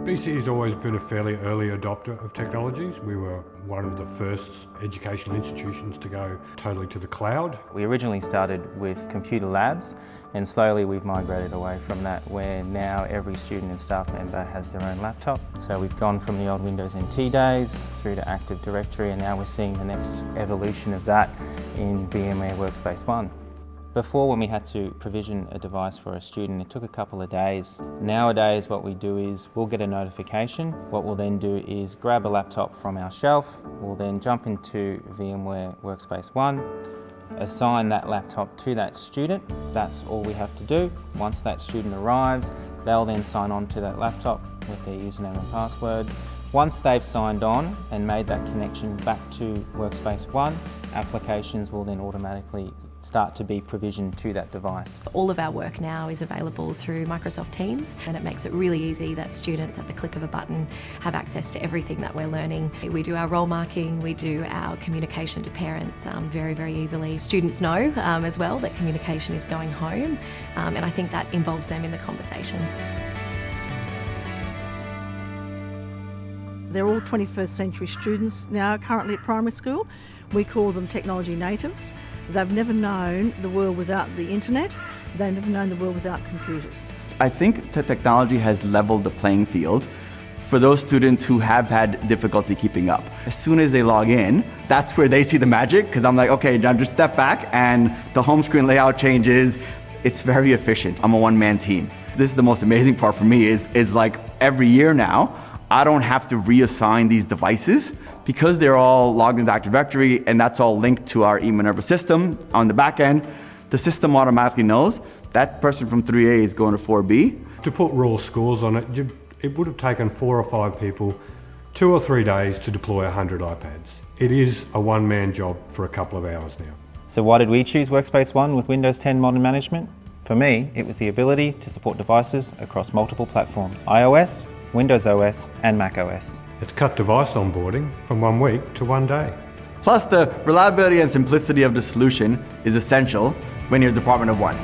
BC has always been a fairly early adopter of technologies. We were one of the first educational institutions to go totally to the cloud. We originally started with computer labs and slowly we've migrated away from that, where now every student and staff member has their own laptop. So we've gone from the old Windows NT days through to Active Directory, and now we're seeing the next evolution of that in VMware Workspace ONE. Before, when we had to provision a device for a student, it took a couple of days. Nowadays what we do is we'll get a notification. What we'll then do is grab a laptop from our shelf. We'll then jump into VMware Workspace ONE, assign that laptop to that student. That's all we have to do. Once that student arrives, they'll then sign on to that laptop with their username and password. Once they've signed on and made that connection back to Workspace ONE, applications will then automatically start to be provisioned to that device. All of our work now is available through Microsoft Teams, and it makes it really easy that students at the click of a button have access to everything that we're learning. We do our role marking, we do our communication to parents very, very easily. Students know as well that communication is going home, and I think that involves them in the conversation. They're all 21st century students now currently at primary school. We call them technology natives. They've never known the world without the internet. They've never known the world without computers. I think that technology has leveled the playing field for those students who have had difficulty keeping up. As soon as they log in, that's where they see the magic, because I'm like, okay, now just step back and the home screen layout changes. It's very efficient. I'm a one-man team. This is the most amazing part for me is like every year now, I don't have to reassign these devices because they're all logged into Active Directory, and that's all linked to our eMinerva system on the back end. The system automatically knows that person from 3A is going to 4B. To put raw scores on it, it would have taken 4 or 5 people 2 or 3 days to deploy 100 iPads. It is a one-man job for a couple of hours now. So why did we choose Workspace ONE with Windows 10 Modern Management? For me, it was the ability to support devices across multiple platforms: iOS, Windows OS and Mac OS. It's cut device onboarding from 1 week to 1 day. Plus, the reliability and simplicity of the solution is essential when you're a department of one.